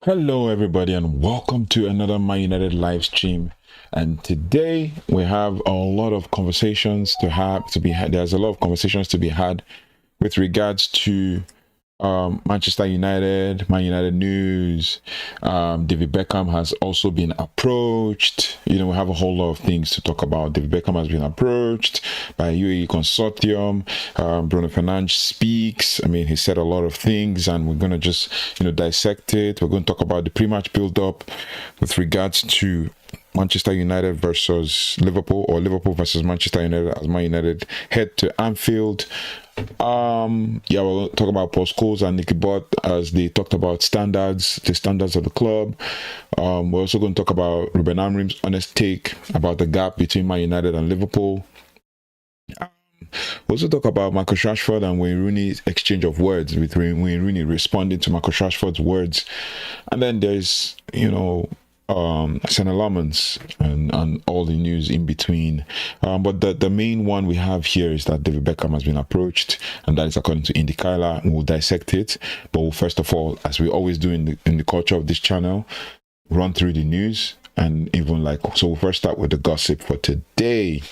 Hello everybody and welcome to another Man United live stream. And today we have a lot of conversations to be had. There's a lot of conversations to be had with regards to Manchester United, Man United news. David Beckham has also been approached. We have a whole lot of things to talk about. David Beckham has been approached by UAE Consortium. Bruno Fernandes Speaks. He said a lot of things, and we're going to just, dissect it. We're going to talk about the pre-match build-up with regards to Manchester United versus Liverpool, or Liverpool versus Manchester United as Man United head to Anfield. We'll talk about Paul Scholes and Nicky as they talked about the standards of the club. We're also going to talk about Rúben Amorim's honest take about the gap between Man United and Liverpool. We'll also talk about Marcus Rashford and Wayne Rooney's exchange of words, with Wayne Rooney responding to Marcus Rashford's words. And then there's, St. Lamans and all the news in between. But the main one we have here is that David Beckham has been approached, and that is according to Indy Kyla. We'll dissect it. But we'll first of all, as we always do in the culture of this channel, run through the news. And so we'll first start with the gossip for today.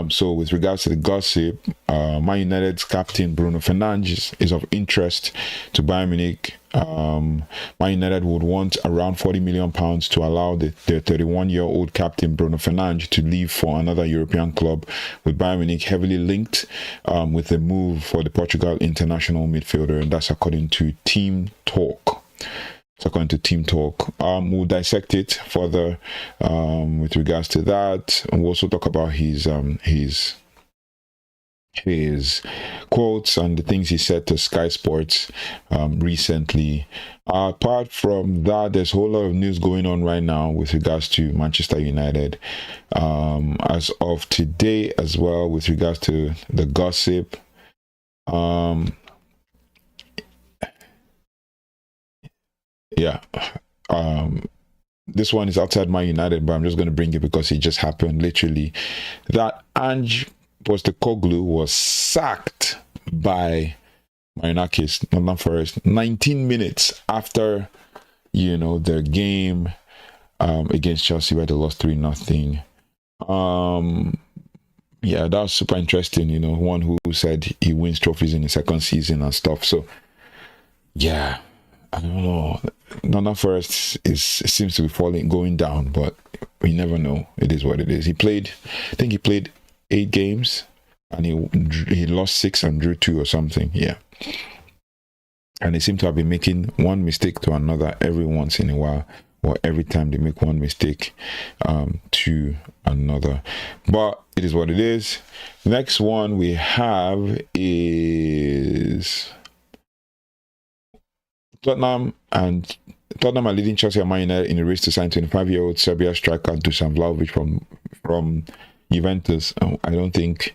So with regards to the gossip, Man United's captain Bruno Fernandes is of interest to Bayern Munich. Man United would want around £40 million to allow their 31-year-old captain Bruno Fernandes to leave for another European club, with Bayern Munich heavily linked with the move for the Portugal international midfielder, and that's according to Team Talk. We'll dissect it further with regards to that, and we'll also talk about his quotes and the things he said to Sky Sports recently. Apart from that, there's a whole lot of news going on right now with regards to Manchester United as of today as well, with regards to the gossip. This one is outside Man United, but I'm just going to bring it because it just happened literally. That Ange Postecoglou was sacked by Marinakis, Nottingham Forest, 19 minutes after their game against Chelsea, where they lost 3-0. That was super interesting. One who said he wins trophies in his second season and stuff. So I don't know. Nottingham Forest seems to be going down, but we never know. It is what it is. I think he played 8 games, and he lost 6 and drew 2 or something. Yeah. And they seem to have been making one mistake to another every once in a while, or every time they make one mistake to another. But it is what it is. The next one we have is Tottenham are leading Chelsea and Man United in a race to sign 25-year-old Serbia striker Dusan Vlahovic from Juventus. I don't think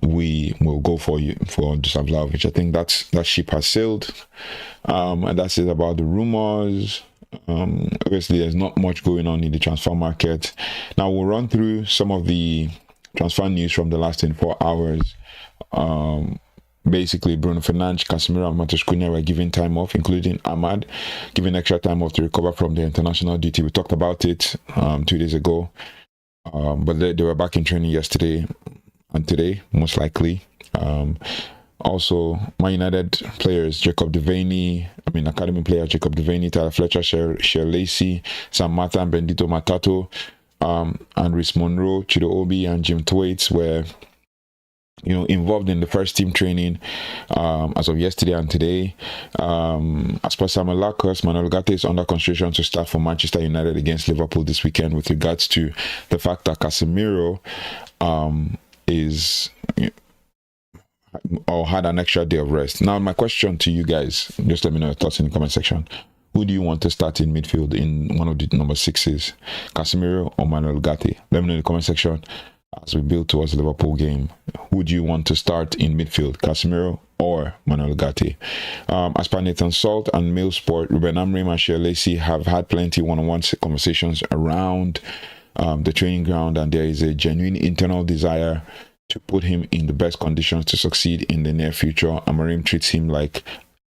we will go for Dusan Vlahovic. I think that ship has sailed. And that's it about the rumors. Obviously, there's not much going on in the transfer market. Now we'll run through some of the transfer news from the last 24 hours. Basically, Bruno Fernandes, Casemiro, and Matheus Cunha were given time off, including Ahmad, given extra time off to recover from their international duty. We talked about it 2 days ago, but they were back in training yesterday and today, most likely. Also, Man United players, academy player Jacob Devaney, Tyler Fletcher, Cher Lacey, Sam Mata, and Bendito Matato, and Rhys Monroe, Chido Obi, and Jim Thwaites were involved in the first team training as of yesterday and today. As per Samuel Lacos, Ugarte is under consideration to start for Manchester United against Liverpool this weekend, with regards to the fact that Casemiro had an extra day of rest. Now, my question to you guys, just let me know your thoughts in the comment section. Who do you want to start in midfield in one of the number 6s, Casemiro or Ugarte? Let me know in the comment section. As we build towards the Liverpool game, who do you want to start in midfield, Casemiro or Ugarte? As per Nathan Salt and Mail Sport, Rúben Amorim and Cher Lacey have had plenty one-on-one conversations around the training ground, and there is a genuine internal desire to put him in the best conditions to succeed in the near future. Amorim treats him like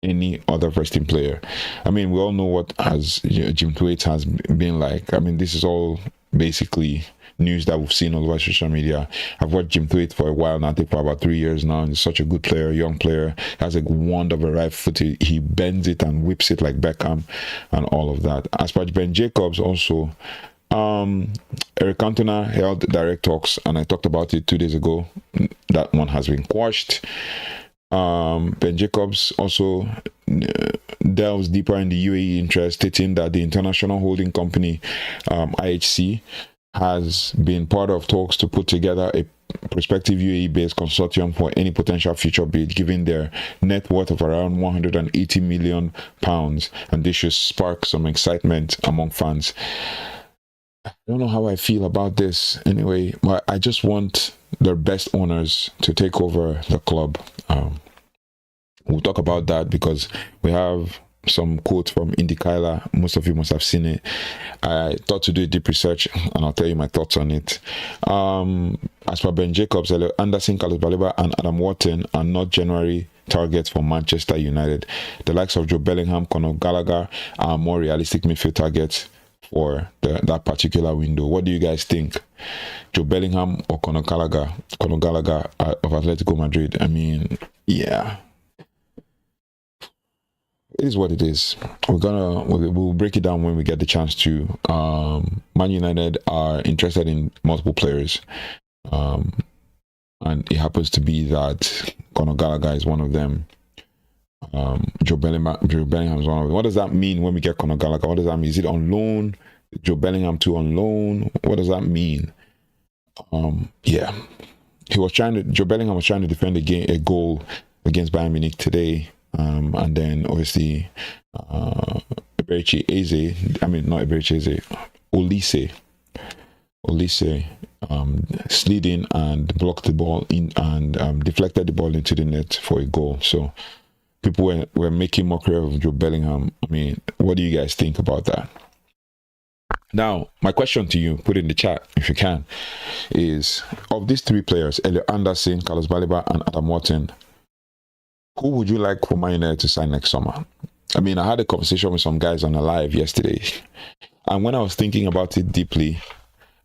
any other first team player. I mean, we all know what Jim Thwaite has been like. I mean, this is all basically news that we've seen all over social media. I've watched Jim Thwaite for a while now, I think for about 3 years now. He's such a good player, young player, has a wand of a right foot. He bends it and whips it like Beckham and all of that. As per Ben Jacobs also, Eric Cantona held direct talks, and I talked about it 2 days ago. That one has been quashed. Ben Jacobs also delves deeper in the UAE interest, stating that the international holding company IHC has been part of talks to put together a prospective UAE-based consortium for any potential future bid, given their net worth of around £180 million, and this should spark some excitement among fans. I don't know how I feel about this anyway, but I just want the best owners to take over the club. We'll talk about that because we have some quotes from Indy Kyla. Most of you must have seen it. I thought to do a deep research and I'll tell you my thoughts on it. As per Ben Jacobs, Anderson, Carlos Baleba and Adam Wharton are not January targets for Manchester United. The likes of Joe Bellingham, Conor Gallagher are more realistic midfield targets for that particular window. What do you guys think? Joe Bellingham or Conor Gallagher of Atletico Madrid? I mean, yeah. It is what it is. We'll break it down when we get the chance to. Man United are interested in multiple players, and it happens to be that Conor Gallagher is one of them. Joe Bellingham is one of them. What does that mean when we get Conor Gallagher? What does that mean? Is it on loan? Joe Bellingham too on loan? What does that mean? Yeah, Joe Bellingham was trying to defend a goal against Bayern Munich today. And then obviously Olise slid in and blocked the ball in and deflected the ball into the net for a goal. So people were making mockery of Joe Bellingham. I mean, what do you guys think about that? Now, my question to you, put it in the chat if you can, is of these three players, Elliot Anderson, Carlos Baleba, and Adam Wharton, who would you like for Man United to sign next summer? I mean, I had a conversation with some guys on a live yesterday, and when I was thinking about it deeply,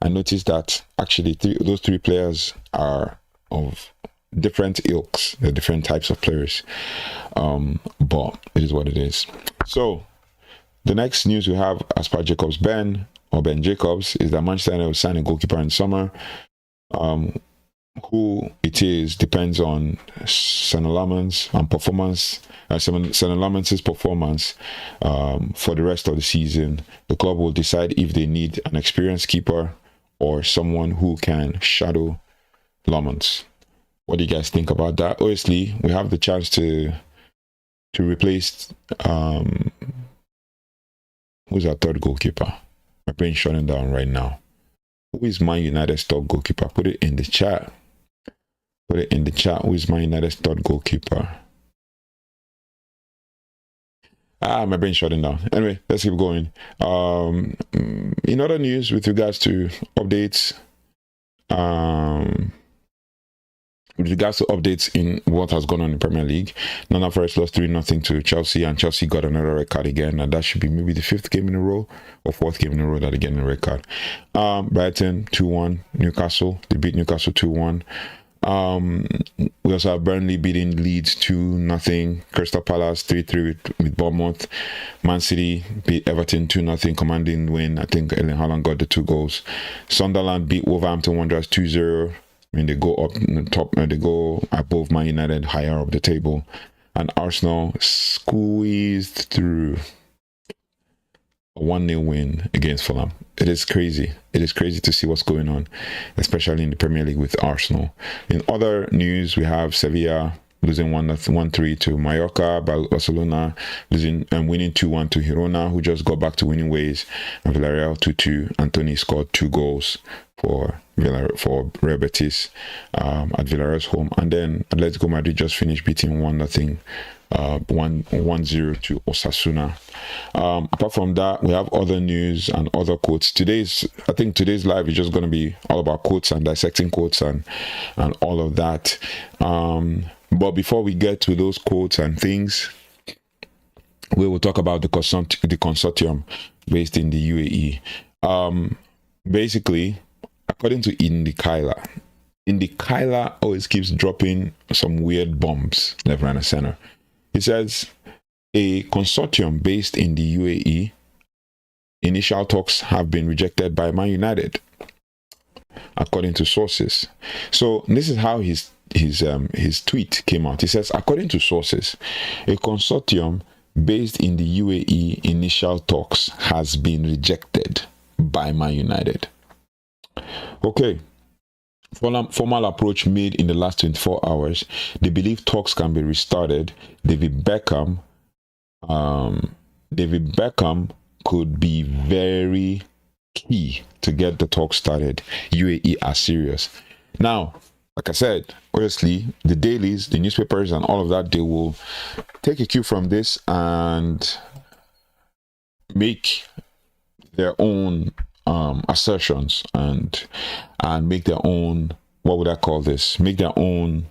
I noticed that actually those three players are of different ilks. They're different types of players, but it is what it is. So the next news we have, as per Ben Jacobs, is that Manchester United will sign a goalkeeper in summer. Who it is depends on Senna Lammens and performance. Senna Lammens' performance for the rest of the season. The club will decide if they need an experienced keeper or someone who can shadow Lammens. What do you guys think about that? Obviously, we have the chance to replace who's our third goalkeeper. My brain's shutting down right now. Who is Man United's top goalkeeper? Put it in the chat. Put it in the chat. Who is Man United's third goalkeeper? My brain's shutting down. Anyway, let's keep going. In other news with regards to updates, in what has gone on in Premier League, Nottingham Forest lost 3-0 to Chelsea, and Chelsea got another red card again, and that should be maybe the 5th game in a row or 4th game in a row that they get a red card. Brighton 2-1, Newcastle, they beat Newcastle 2-1. We also have Burnley beating Leeds 2-0, Crystal Palace 3-3 with Bournemouth, Man City beat Everton 2-0, commanding win. I think Erling Haaland got the 2 goals. Sunderland beat Wolverhampton Wanderers 2-0. I mean, they go up in the top, they go above Man United, higher up the table. And Arsenal squeezed through a 1-0 win against Fulham. It is crazy. It is crazy to see what's going on, especially in the Premier League with Arsenal. In other news, we have Sevilla losing 1-3 to Mallorca, Barcelona losing and winning 2-1 to Girona, who just got back to winning ways, and Villarreal 2-2. Anthony scored 2 goals for Real Betis at Villarreal's home, and then Atletico Madrid just finished beating 1-0 to Osasuna. Apart from that, we have other news and other quotes. I think today's live is just going to be all about quotes and dissecting quotes and all of that. But before we get to those quotes and things, we will talk about the consortium based in the UAE. Basically, according to Indikaila always keeps dropping some weird bombs left, right, and center. It says a consortium based in the UAE. Initial talks have been rejected by Man United, according to sources. So this is how his tweet came out. He says, according to sources, a consortium based in the UAE initial talks has been rejected by Man United. Okay. Formal approach made in the last 24 hours. They believe talks can be restarted. David Beckham could be very key to get the talk started. UAE are serious. Now, like I said, obviously, the dailies, the newspapers, and all of that, they will take a cue from this and make their own assertions and make their own, what would I call this? Make their own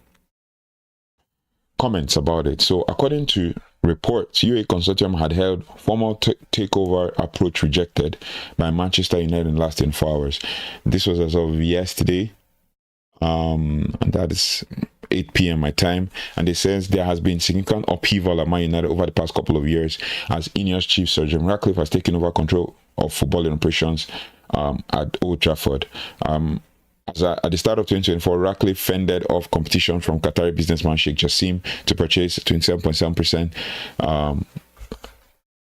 comments about it. So, according to reports, UAE Consortium had held formal takeover approach rejected by Manchester United in the last 24 hours. This was as of yesterday. And that is 8 p.m. my time, and it says there has been significant upheaval at Man United over the past couple of years as Ineos chief Sir Jim Ratcliffe has taken over control of footballing operations at Old Trafford. At the start of 2024, Ratcliffe fended off competition from Qatari businessman Sheikh Jassim to purchase 27.7%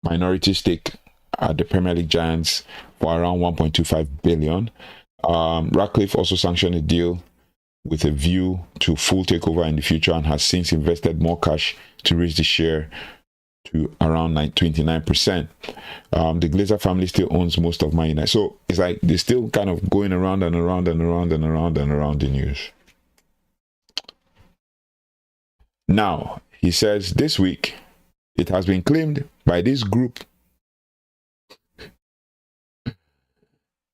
minority stake at the Premier League giants for around 1.25 billion. Ratcliffe also sanctioned a deal with a view to full takeover in the future and has since invested more cash to raise the share to around 29%. The Glazer family still owns most of Man United. So it's like they're still kind of going around and around and around and around and around the news. Now, he says this week, it has been claimed by this group.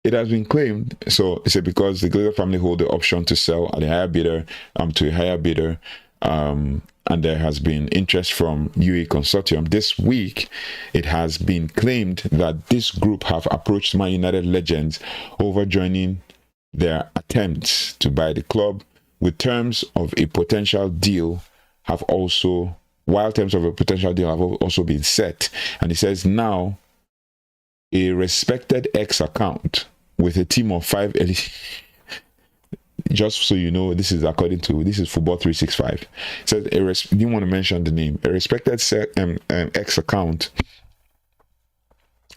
It has been claimed, so it's because the Glazer family hold the option to sell at a higher bidder, to a higher bidder, and there has been interest from UAE Consortium. This week, it has been claimed that this group have approached Man United legends over joining their attempts to buy the club, with terms of a potential deal have also, while terms of a potential deal have also been set. And it says now, a respected X account with a team of 5 just so you know, this is Football 365. It says didn't want to mention the name. A respected X account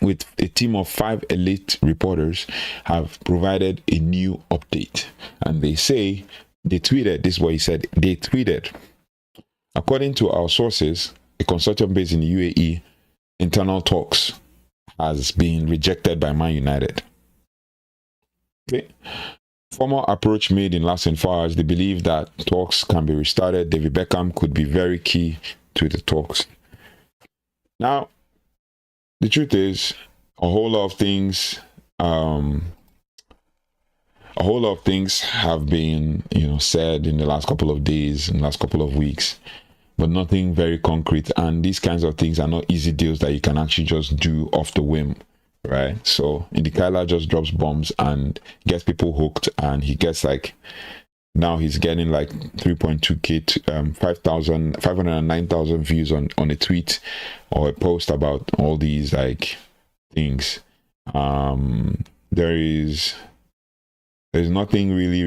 with a team of 5 elite reporters have provided a new update, and they tweeted, this is what he said, they tweeted, according to our sources, a consortium based in the UAE, internal talks has been rejected by Man United. Okay. Formal approach made in last 24 hours. They believe that talks can be restarted. David Beckham could be very key to the talks. Now, the truth is, a whole lot of things have been, said in the last couple of days, in the last couple of weeks, but nothing very concrete. And these kinds of things are not easy deals that you can actually just do off the whim, right? So Indikaila just drops bombs and gets people hooked, and he gets now he's getting 3.2k, 509,000 views on a tweet or a post about all these things. There's nothing really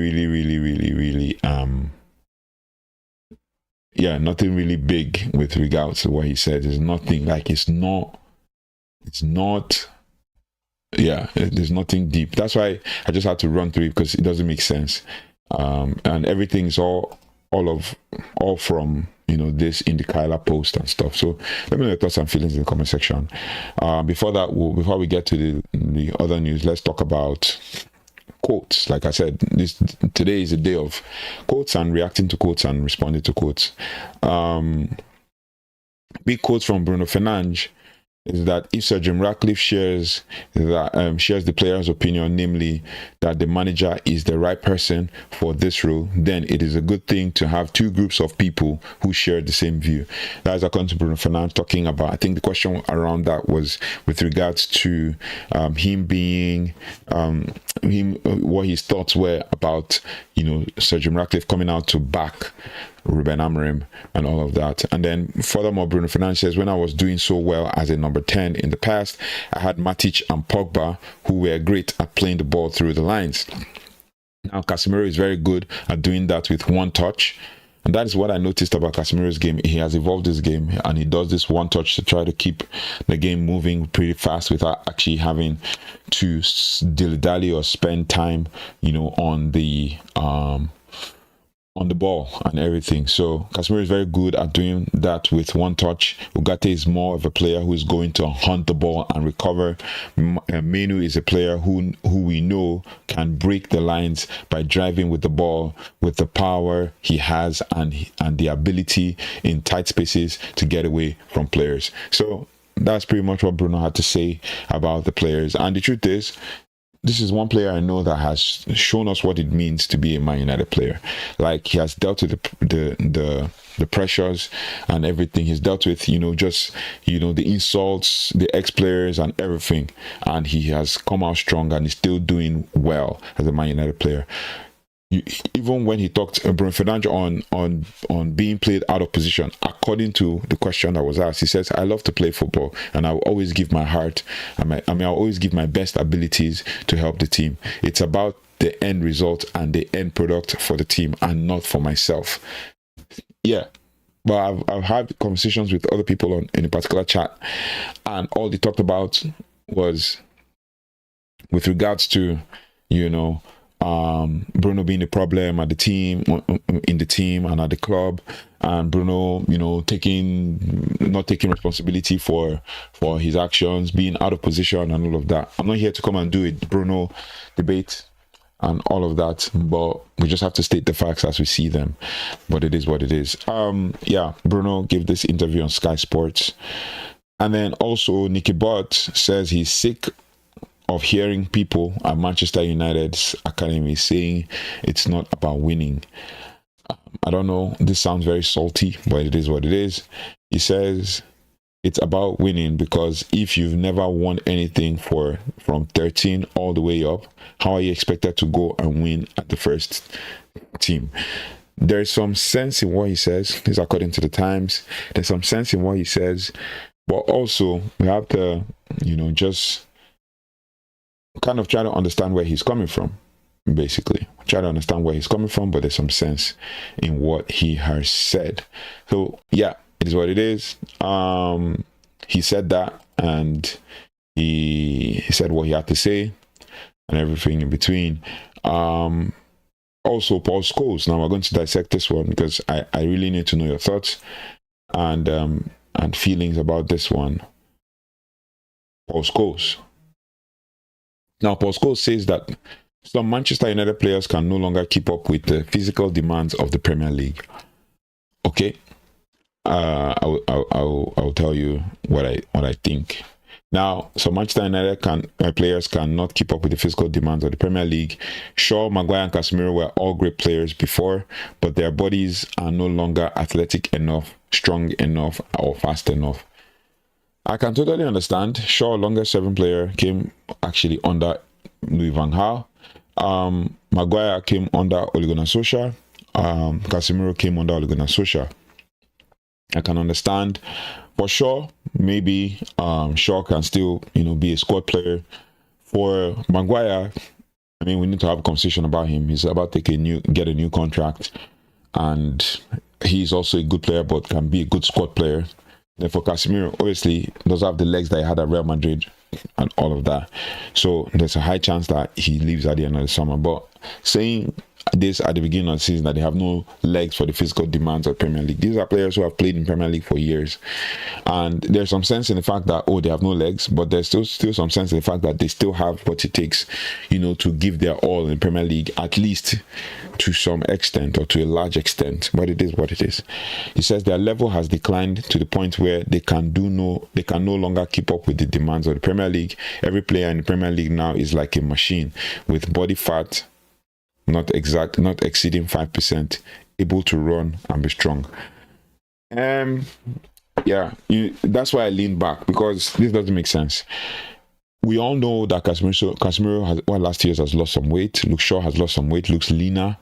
nothing really big with regards to what he said. There's nothing there's nothing deep. That's why I just had to run through it, because it doesn't make sense. And everything's all from this Indikaila post and stuff. So let me know your thoughts and feelings in the comment section. Before we get to the other news, let's talk about quotes. Like I said, today is a day of quotes and reacting to quotes and responding to quotes. Big quotes from Bruno Fernandes is that if Sir Jim Ratcliffe shares the player's opinion, namely that the manager is the right person for this role, then it is a good thing to have two groups of people who share the same view. That is according to Bruno Fernandes talking about. I think the question around that was with regards to him being what his thoughts were about Sir Jim Ratcliffe coming out to back Rúben Amorim and all of that. And then furthermore, Bruno Fernandes says, when I was doing so well as a number 10 in the past, I had Matic and Pogba who were great at playing the ball through the lines. Now Casemiro is very good at doing that with one touch, and that is what I noticed about Casemiro's game. He has evolved his game, and he does this one touch to try to keep the game moving pretty fast without actually having to dilly-dally or spend time on the ball and everything. So Casemiro is very good at doing that with one touch. Ugarte is more of a player who is going to hunt the ball and recover. Mainoo is a player who we know can break the lines by driving with the ball, with the power he has and the ability in tight spaces to get away from players. So that's pretty much what Bruno had to say about the players. And the truth is, this is one player I know that has shown us what it means to be a Man United player. Like, he has dealt with the pressures and everything. He's dealt with, the insults, the ex-players and everything. And he has come out strong and is still doing well as a Man United player. Even when he talked Bruno Fernandes on being played out of position, according to the question that was asked, he says, I love to play football and I will always give my heart. I'll always give my best abilities to help the team. It's about the end result and the end product for the team and not for myself. Yeah. But I've had conversations with other people in a particular chat, and all they talked about was with regards to, Bruno being a problem at the team, in the team and at the club, and Bruno, not taking responsibility for his actions, being out of position and all of that. I'm not here to come and do a Bruno debate and all of that, but we just have to state the facts as we see them. But it is what it is. Bruno gave this interview on Sky Sports, and then also Nicky says he's sick of hearing people at Manchester United's academy saying it's not about winning. I don't know, this sounds very salty, but it is what it is. He says it's about winning because if you've never won anything from 13 all the way up, how are you expected to go and win at the first team? There's some sense in what he says. This is according to the Times. There's some sense in what he says, but also we have to, just kind of try to understand where he's coming from, basically. Try to understand where he's coming from, but there's some sense in what he has said. So, yeah, it is what it is. He said that, and he said what he had to say, and everything in between. Also, Paul Scholes. Now, we're going to dissect this one, because I really need to know your thoughts and feelings about this one. Paul Scholes. Now, Paul Scholes says that some Manchester United players can no longer keep up with the physical demands of the Premier League. Okay, I'll tell you what I think. Now, some Manchester United players cannot keep up with the physical demands of the Premier League. Shaw, Maguire, and Casemiro were all great players before, but their bodies are no longer athletic enough, strong enough, or fast enough. I can totally understand. Shaw, longest 7 player, came actually under Louis van Gaal. Maguire came under Ole Gunnar Solskjaer. Casemiro came under Ole Gunnar Solskjaer. I can understand. For Shaw, maybe Shaw can still, be a squad player. For Maguire, we need to have a conversation about him. He's about to get a new contract, and he's also a good player, but can be a good squad player. Then for Casemiro, obviously, doesn't have the legs that he had at Real Madrid and all of that. So there's a high chance that he leaves at the end of the summer. But saying this at the beginning of the season, that they have no legs for the physical demands of Premier League. These are players who have played in Premier League for years, and there's some sense in the fact that, oh, they have no legs, but there's still some sense in the fact that they still have what it takes, to give their all in Premier League, at least to some extent, or to a large extent. But it is what it is. He says their level has declined to the point where they can no longer keep up with the demands of the Premier League. Every player in the Premier League now is like a machine with body fat not exceeding 5%, able to run and be strong. That's why I lean back, because this doesn't make sense. We all know that Casemiro has, last year has lost some weight. Luke Shaw has lost some weight, looks leaner.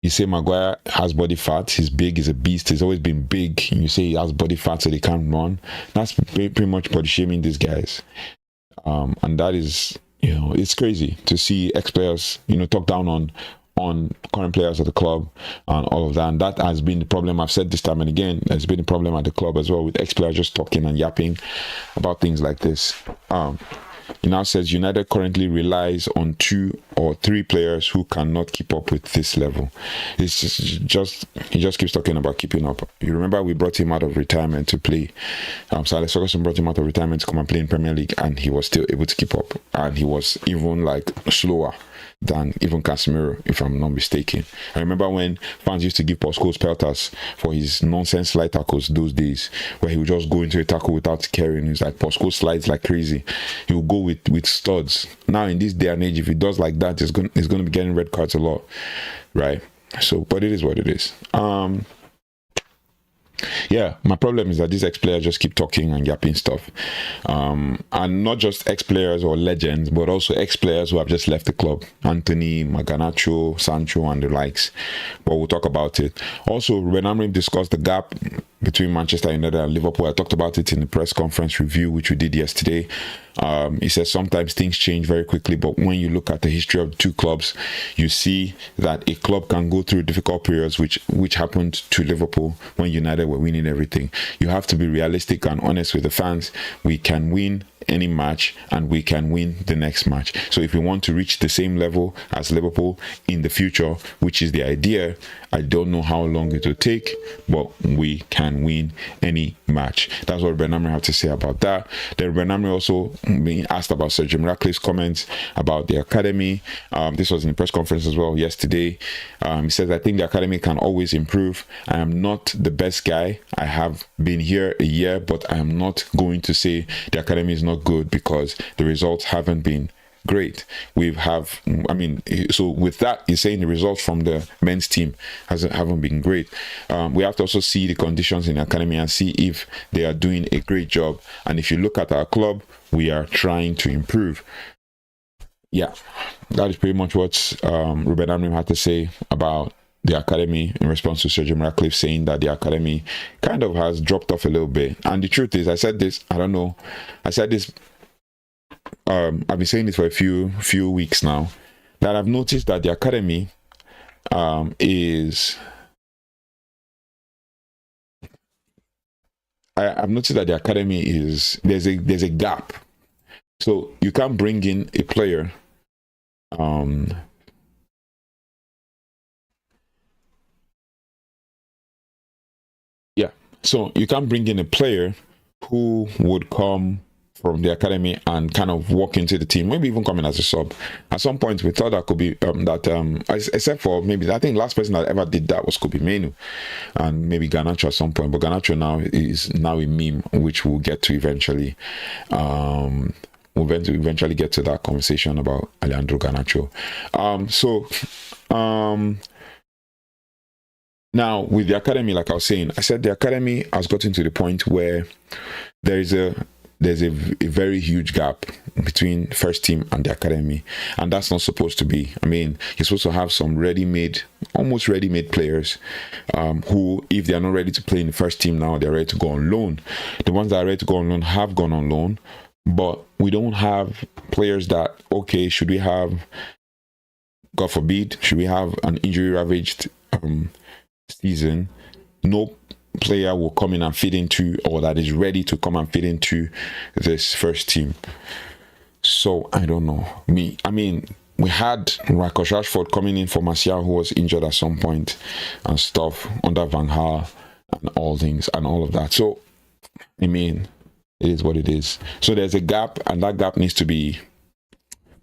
You say Maguire has body fat, he's big, he's a beast, he's always been big. And you say he has body fat so they can't run. That's pretty much body shaming these guys. And that is, it's crazy to see ex-players, talk down on current players at the club and all of that. And that has been the problem. I've said this time and again, there's been a problem at the club as well, with ex-players just talking and yapping about things like this. He now says United currently relies on 2 or 3 players who cannot keep up with this level. He just keeps talking about keeping up. You remember we brought him out of retirement to play. So Alex Ferguson brought him out of retirement to come and play in Premier League, and he was still able to keep up. And he was even slower than even Casemiro, if I'm not mistaken. I remember when fans used to give Scholes pelters for his nonsense slide tackles those days, where he would just go into a tackle without caring. He's like, Scholes slides like crazy. He would go with studs. Now in this day and age, if he does like that, he's going to be getting red cards a lot, right? So, but it is what it is. My problem is that these ex-players just keep talking and yapping stuff. And not just ex-players or legends, but also ex-players who have just left the club. Anthony, Garnacho, Sancho, and the likes. But we'll talk about it. Also, Rúben Amorim discussed the gap between Manchester United and Liverpool. I talked about it in the press conference review, which we did yesterday. He says sometimes things change very quickly, but when you look at the history of the two clubs, you see that a club can go through difficult periods, which happened to Liverpool when United were winning everything. You have to be realistic and honest with the fans. We can win any match and we can win the next match. So if we want to reach the same level as Liverpool in the future, which is the idea, I don't know how long it will take, but we can win any match. That's what Rúben Amorim had to say about that. Then Rúben Amorim also being asked about Sir Jim Ratcliffe's comments about the academy. This was in the press conference as well yesterday. He says, I think the academy can always improve. I am not the best guy. I have been here a year, but I am not going to say the academy is not good because the results haven't been great. So with that, he's saying the results from the men's team haven't been great. We have to also see the conditions in the academy and see if they are doing a great job. And if you look at our club, we are trying to improve. Yeah, that is pretty much what Rúben Amorim had to say about the academy in response to Sir Jim Ratcliffe saying that the academy kind of has dropped off a little bit. And the truth is, I've been saying this for a few weeks now, that I've noticed that the academy I've noticed that the academy there's a gap. So you can't bring in a player so you can't bring in a player who would come from the academy and kind of walk into the team, maybe even coming as a sub. At some point, we thought that could be except for maybe, I think last person that ever did that could be Mainoo and maybe Garnacho at some point. But Garnacho is now a meme, which we'll get to eventually. We'll eventually get to that conversation about Alejandro Garnacho. Now with the academy, like I was saying, I said the academy has gotten to the point where there's a very huge gap between first team and the academy, and that's not supposed to be. I mean, you're supposed to have some almost ready-made players who, if they are not ready to play in the first team now, they're ready to go on loan. The ones that are ready to go on loan have gone on loan, but we don't have players that, okay, should we have, God forbid, should we have an injury-ravaged season, no player will come in and fit into, or that is ready to come and fit into this first team. So I don't know. we had Marcus Rashford coming in for Martial, who was injured at some point and stuff under Van Gaal and all things and all of that. So, I mean, it is what it is. So there's a gap, and that gap needs to be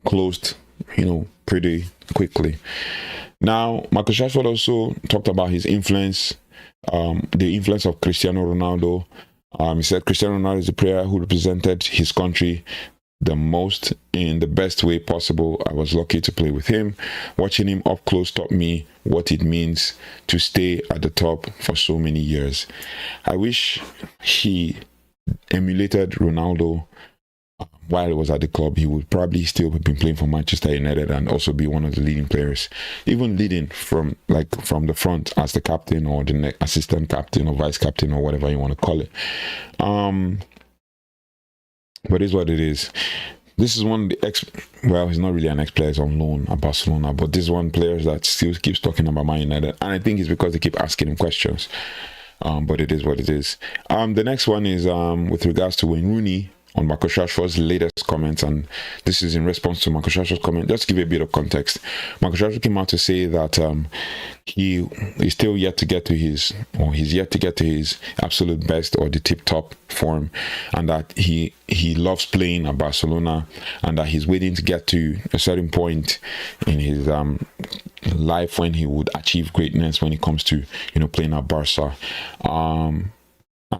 closed, pretty quickly. Now, Marcus Rashford also talked about his influence, the influence of Cristiano Ronaldo. He said Cristiano Ronaldo is a player who represented his country the most in the best way possible. I was lucky to play with him. Watching him up close taught me what it means to stay at the top for so many years. I wish he emulated Ronaldo while he was at the club. He would probably still have been playing for Manchester United and also be one of the leading players, even leading from the front as the captain or the assistant captain or vice captain or whatever you want to call it. But it's what it is. This is one of the he's not really an ex-player, he's on loan at Barcelona, but this is one player that still keeps talking about Man United, and I think it's because they keep asking him questions. But it is what it is. The next one is with regards to Wayne Rooney on Marcus Rashford's latest comments, and this is in response to Marcus Rashford's comment. Just to give you a bit of context, Marcus Rashford came out to say that he is still yet to get to his absolute best or the tip-top form, and that he loves playing at Barcelona, and that he's waiting to get to a certain point in his life when he would achieve greatness when it comes to playing at Barca. And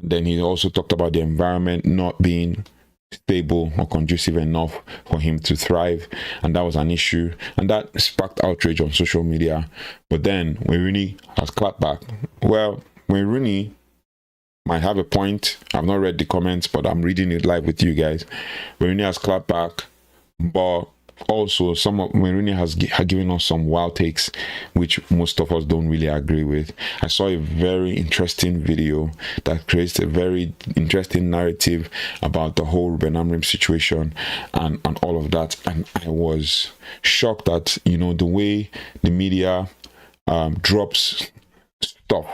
then he also talked about the environment not being stable or conducive enough for him to thrive, and that was an issue, and that sparked outrage on social media. But then when Rooney has clapped back, when Rooney might have a point, I've not read the comments, but I'm reading it live with you guys. When Rooney has clapped back, but also Rooney has given us some wild takes which most of us don't really agree with. I saw a very interesting video that creates a very interesting narrative about the whole Rúben Amorim situation and all of that, and I was shocked at the way the media drops stuff.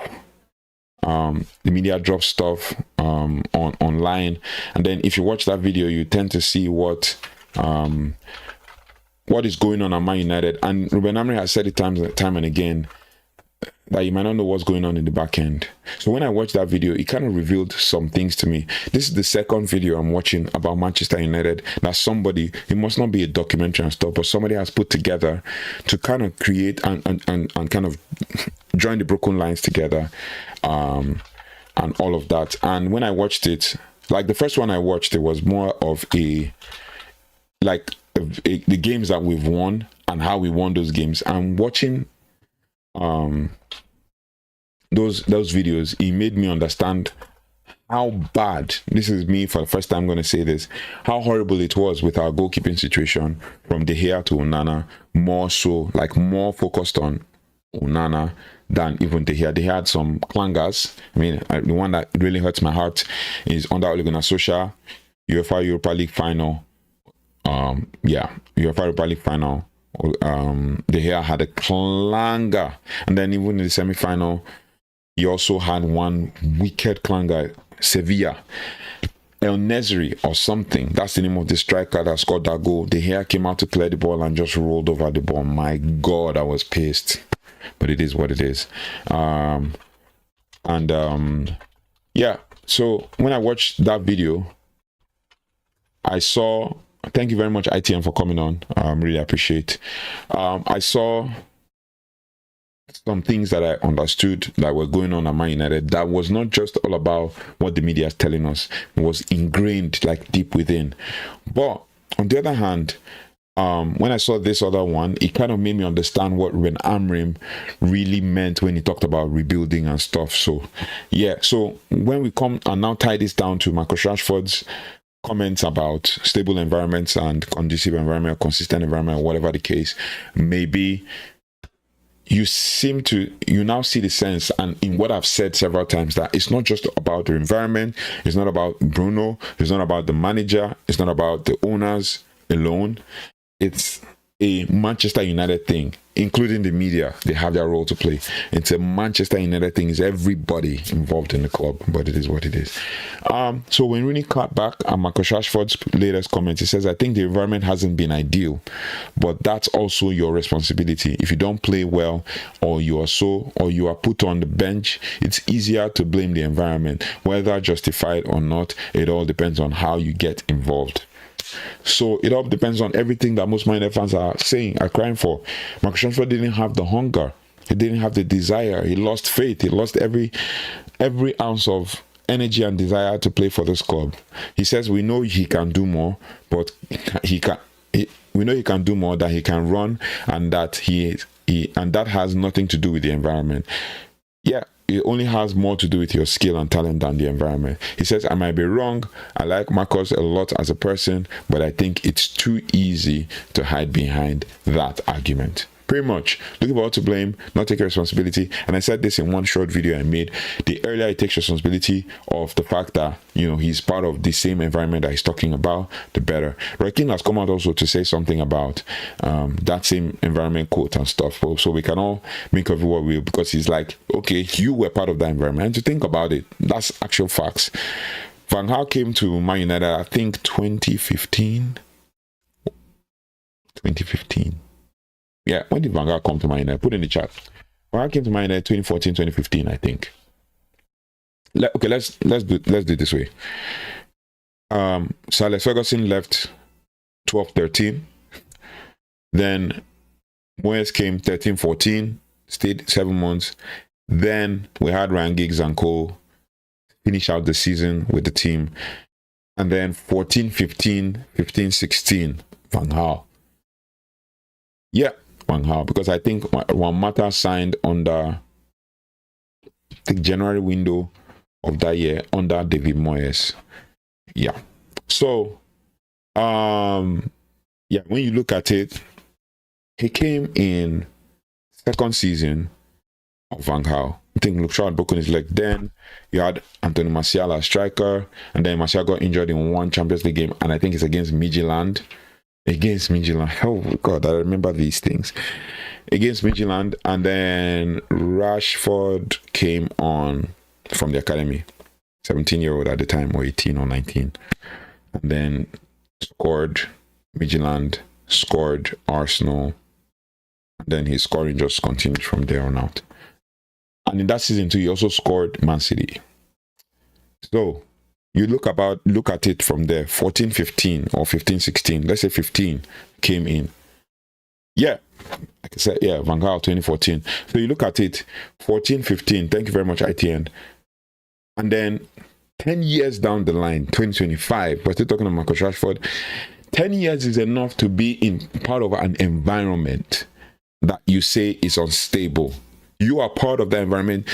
The media drops stuff online, and then if you watch that video, you tend to see what is going on at Man United. And Rúben Amorim has said it time and again that you might not know what's going on in the back end. So when I watched that video, it kind of revealed some things to me. This is the second video I'm watching about Manchester United that somebody, it must not be a documentary and stuff, but somebody has put together to kind of create and kind of join the broken lines together, and all of that. And when I watched it, like the first one I watched, it was more of the games that we've won and how we won those games. And watching those videos, it made me understand how bad, this is me for the first time going to say this, how horrible it was with our goalkeeping situation from De Gea to Onana, more focused on Onana than even De Gea. They had some clangers. I mean, the one that really hurts my heart is under Ole Gunnar Solskjaer, UEFA Europa League final. UEFA Europa League final. De Gea had a clanger, and then even in the semi-final, he also had one wicked clanger. Sevilla, El Nesri or something. That's the name of the striker that scored that goal. De Gea came out to clear the ball and just rolled over the ball. My God, I was pissed. But it is what it is. So when I watched that video, I saw, thank you very much ITM for coming on, really appreciate. I saw some things that I understood that were going on at Man United that was not just all about what the media is telling us. It was ingrained like deep within. But on the other hand, when I saw this other one, it kind of made me understand what Rúben Amorim really meant when he talked about rebuilding and stuff. So yeah, so when we come and now tie this down to Marcus Rashford's comments about stable environments and conducive environment, consistent environment, whatever the case may be, you now see the sense, and in what I've said several times, that it's not just about the environment, it's not about Bruno, it's not about the manager, it's not about the owners alone. It's a Manchester United thing, including the media. They have their role to play. It's a Manchester United thing. It's everybody involved in the club, but it is what it is. So when Rooney clapped back at Marcus Rashford's latest comment, he says, I think the environment hasn't been ideal, but that's also your responsibility. If you don't play well, or you are put on the bench, it's easier to blame the environment. Whether justified or not, it all depends on how you get involved. So it all depends on everything that most Man United fans are saying, are crying for. Marcus Rashford didn't have the hunger. He didn't have the desire. He lost faith. He lost every ounce of energy and desire to play for this club. He says we know he can do more, but we know he can do more, that he can run, and that and that has nothing to do with the environment. Yeah, it only has more to do with your skill and talent than the environment. He says, I might be wrong. I like Marcus a lot as a person, but I think it's too easy to hide behind that argument. Pretty much, looking for all to blame, not taking responsibility. And I said this in one short video I made. The earlier he takes responsibility of the fact that, you know, he's part of the same environment that he's talking about, the better. Roy Keane has come out also to say something about that same environment quote and stuff. So we can all make of it what we will, because he's like, okay, you were part of that environment. And to think about it, that's actual facts. Van Gaal came to Man United, I think 2015. Yeah, when did Van Gaal come to Man United? Put in the chat. Van Gaal came to Man United 2014, 2015, I think. Okay, let's do it this way. Sir Alex Ferguson left 12-13. Then Moyes came 13-14, stayed 7 months. Then we had Ryan Giggs and co. finish out the season with the team. And then 14-15, 15-16, Van Gaal. Yeah, Van Gaal, because I think Juan Mata signed under the January window of that year under David Moyes. Yeah. So, yeah, when you look at it, he came in second season of Van Gaal. I think Luke Shaw had broken his leg then. You had Anthony Martial as striker, and then Martial got injured in one Champions League game, and I think it's against Midtjylland. Oh God, I remember these things. Against Midtjylland, and then Rashford came on from the academy, 17-year-old at the time, or 18 or 19, and then scored Midtjylland, scored Arsenal, and then his scoring just continued from there on out. And in that season too, he also scored Man City. So you look at it from there, 14-15 or 15-16, let's say 15 came in. Yeah, like I said, yeah, Van Gaal 2014. So you look at it, 14-15, thank you very much, ITN. And then 10 years down the line, 2025, we're still talking about Marcus Rashford. 10 years is enough to be in part of an environment that you say is unstable. You are part of that environment.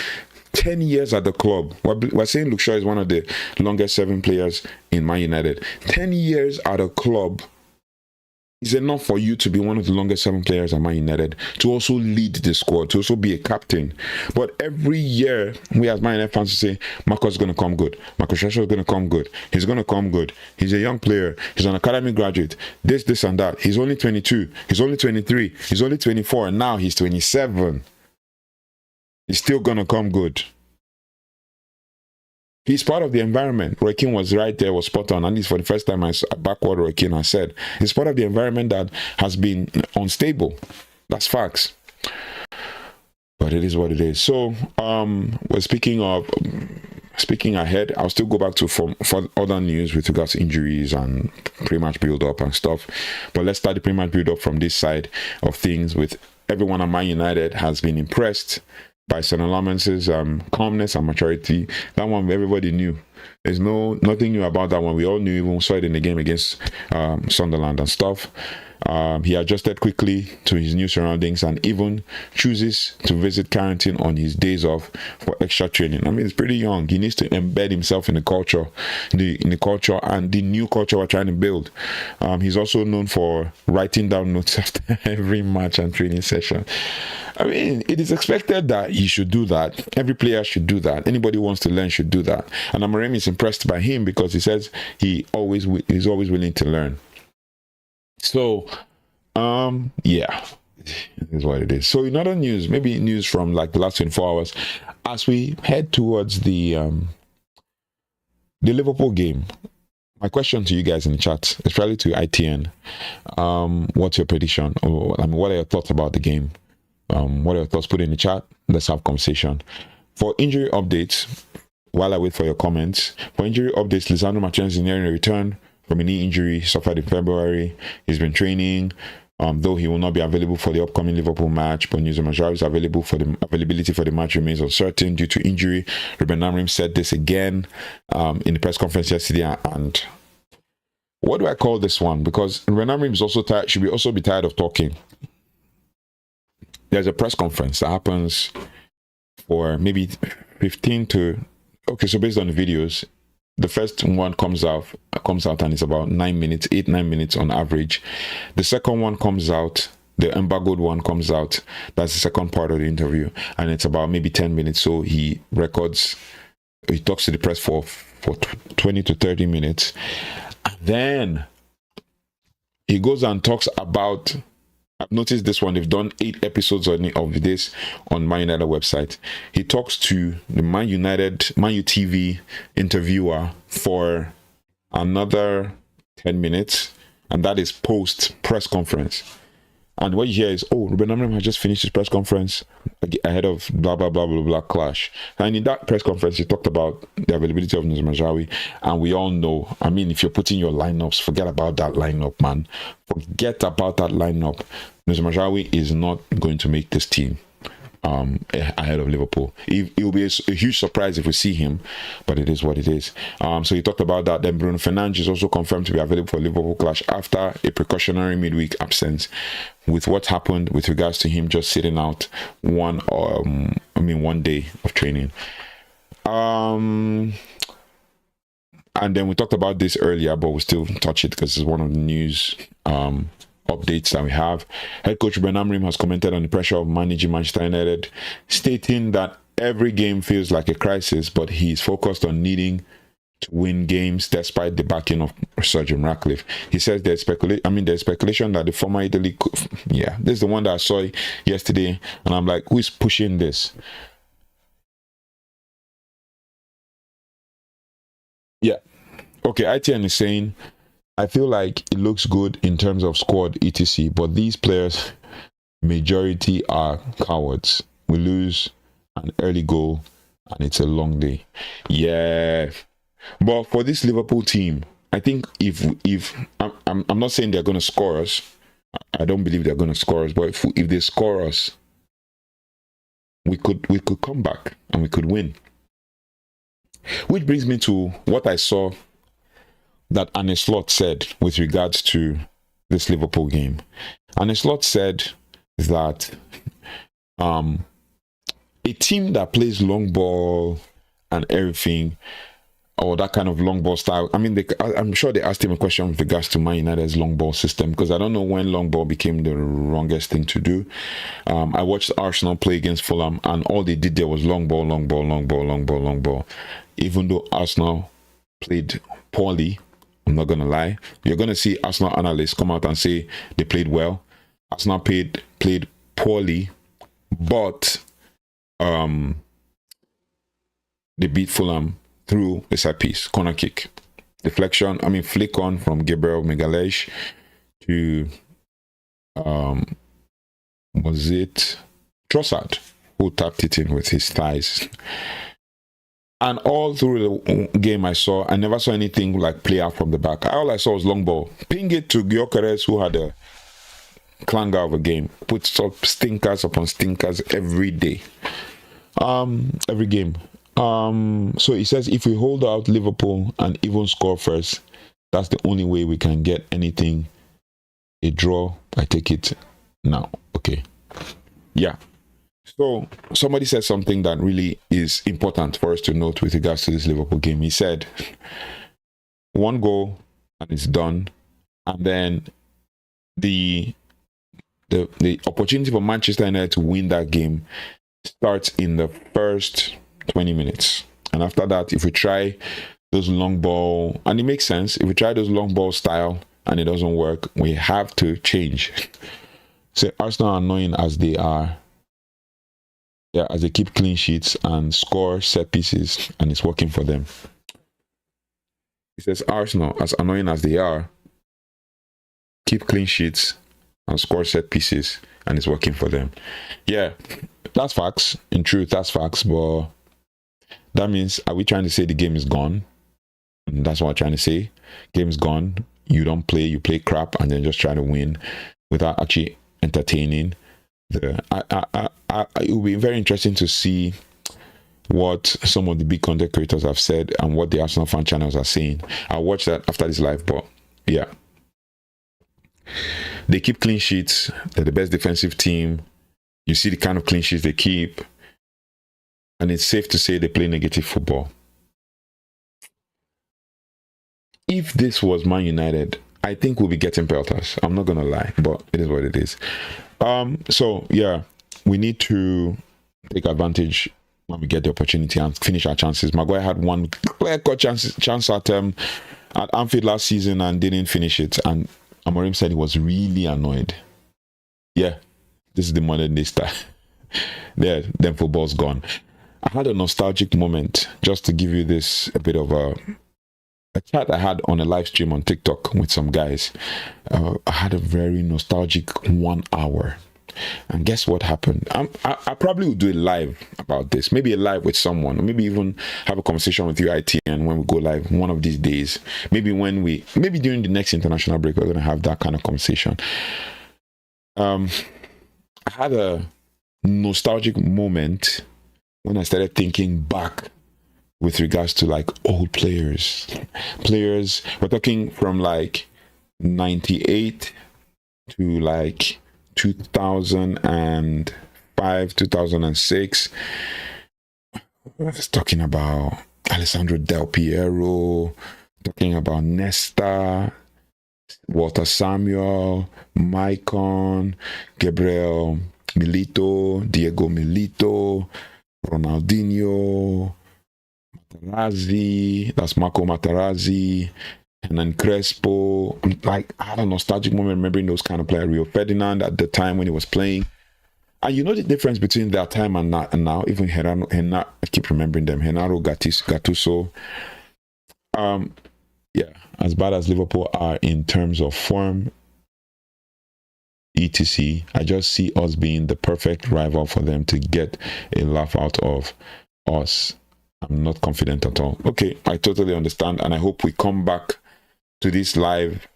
10 years at the club. We're saying Luke Shaw is one of the longest serving players in Man United. 10 years at a club is enough for you to be one of the longest serving players at Man United, to also lead the squad, to also be a captain. But every year, we as Man United fans say, Marcus is going to come good. Marcus Rashford is going to come good. He's going to come good. He's a young player. He's an academy graduate. This and that. He's only 22. He's only 23. He's only 24. And now he's 27. He's still going to come good. He's part of the environment. Roy Keane was right there, was spot on. And this for the first time I back what Roy Keane has said. He's part of the environment that has been unstable. That's facts. But it is what it is. So, we're speaking ahead, I'll still go back to for other news with regards to injuries and pre-match build-up and stuff. But let's start the pre-match build-up from this side of things. With everyone at Man United has been impressed by Son Lamence's calmness and maturity. That one everybody knew. There's nothing new about that one. We all knew, even saw it in the game against Sunderland and stuff. He adjusted quickly to his new surroundings and even chooses to visit Carrington on his days off for extra training. I mean, he's pretty young. He needs to embed himself in the culture, in the culture and the new culture we're trying to build. He's also known for writing down notes after every match and training session. I mean, it is expected that he should do that. Every player should do that. Anybody who wants to learn should do that. And Amorim is impressed by him because he says he's always willing to learn. So, Yeah, it is what it is. So in other news, maybe news from like the last 24 hours, as we head towards the Liverpool game, my question to you guys in the chat, especially to ITN, what's your prediction? Or, I mean, what are your thoughts about the game? What are your thoughts? Put in the chat. Let's have conversation. For injury updates, while I wait for your comments, for injury updates, Lisandro Martinez is nearing a return from a knee injury suffered in February. He's been training, though he will not be available for the upcoming Liverpool match, but news of Mazraoui's availability for the match remains uncertain due to injury. Rúben Amorim said this again in the press conference yesterday. And what do I call this one? Because Rúben Amorim is also tired, should also be tired of talking. There's a press conference that happens for maybe 15 to... Okay, so based on the videos, the first one comes out and it's about 9 minutes, 8-9 minutes on average. The second one comes out, the embargoed one comes out. That's the second part of the interview, and it's about maybe 10 minutes. So he talks to the press for 20 to 30 minutes. And then he goes and talks about... I've noticed this one. They've done 8 episodes of this on Man United website. He talks to the Man U TV interviewer for another 10 minutes, and that is post press conference. And what you hear is, oh, Rúben Amorim has just finished his press conference ahead of blah, blah, blah, blah, blah, clash. And in that press conference, he talked about the availability of Nusra Mazraoui. And we all know, I mean, if you're putting your lineups, forget about that lineup, man. Forget about that lineup. Nusra Mazraoui is not going to make this team ahead of Liverpool. It will be a huge surprise if we see him, but it is what it is. So he talked about that. Then Bruno Fernandes is also confirmed to be available for Liverpool clash after a precautionary midweek absence, with what happened with regards to him just sitting out one day of training. And then we talked about this earlier, but we'll still touch it because it's one of the news updates that we have. Head coach Rúben Amorim has commented on the pressure of managing Manchester United, stating that every game feels like a crisis, but he's focused on needing to win games despite the backing of Sir Jim Ratcliffe. He says there's speculation that the former Italy... Yeah, this is the one that I saw yesterday, and I'm like, who is pushing this? Yeah. Okay, ITN is saying, I feel like it looks good in terms of squad etc, but these players, majority are cowards. We lose an early goal and it's a long day. Yeah, but for this Liverpool team, I think if I'm not saying they're going to score us, I don't believe they're going to score us, but if they score us, we could come back and we could win. Which brings me to what I saw that Arne Slot said with regards to this Liverpool game. Arne Slot said that a team that plays long ball and everything, or that kind of long ball style, I mean, I'm sure they asked him a question with regards to Man United's long ball system, because I don't know when long ball became the wrongest thing to do. I watched Arsenal play against Fulham, and all they did there was long ball, long ball, long ball, long ball, long ball. Even though Arsenal played poorly, I'm not going to lie. You're going to see Arsenal analysts come out and say they played well. Arsenal played poorly, but they beat Fulham through a set piece, corner kick, deflection. I mean, flick on from Gabriel Magalhaes to was it Trossard, who tapped it in with his thighs. And all through the game I never saw anything like play out from the back. All I saw was long ball. Ping it to Ugarte, who had a clanger of a game. Puts up stinkers upon stinkers every day. Every game. So he says if we hold out Liverpool and even score first, that's the only way we can get anything. A draw, I take it now. Okay. Yeah. So somebody said something that really is important for us to note with regards to this Liverpool game. He said, one goal and it's done. And then the opportunity for Manchester United to win that game starts in the first 20 minutes. And after that, if we try those long ball, and it makes sense, if we try those long ball style and it doesn't work, we have to change. So Arsenal are annoying as they are. Yeah, as they keep clean sheets and score set pieces, and it's working for them. He says Arsenal, as annoying as they are, keep clean sheets and score set pieces, and it's working for them. Yeah, that's facts. In truth, that's facts. But that means, are we trying to say the game is gone? And that's what I'm trying to say. Game is gone. You don't play, you play crap, and then just try to win without actually entertaining. It will be very interesting to see what some of the big content creators have said and what the Arsenal fan channels are saying. I'll watch that after this live, but yeah. They keep clean sheets. They're the best defensive team. You see the kind of clean sheets they keep. And it's safe to say they play negative football. If this was Man United, I think we'll be getting pelters. I'm not going to lie, but it is what it is. So, yeah, we need to take advantage when we get the opportunity and finish our chances. Maguire had one clear-cut chance at Anfield last season and didn't finish it. And Amorim said he was really annoyed. Yeah, this is the modern day style. There, then football's gone. I had a nostalgic moment, just to give you this a bit of a chat I had on a live stream on TikTok with some guys. I had a very nostalgic 1 hour. And guess what happened? I probably would do a live about this. Maybe a live with someone. Or maybe even have a conversation with you, ITN, when we go live one of these days. Maybe during the next international break, we're going to have that kind of conversation. I had a nostalgic moment when I started thinking back with regards to like old players. We're talking from like 98 to like 2005, 2006. I was talking about Alessandro Del Piero, talking about Nesta, Walter Samuel, Maicon, Gabriel Milito, Diego Milito, Ronaldinho, Materazzi, that's Marco Materazzi, Hernan Crespo. Like, I had a nostalgic moment remembering those kind of players. Rio Ferdinand at the time when he was playing. And you know the difference between that time and now. Even I keep remembering them. Genaro Gattuso. Yeah, as bad as Liverpool are in terms of form, etc., I just see us being the perfect rival for them to get a laugh out of us. I'm not confident at all. Okay, I totally understand, and I hope we come back to this live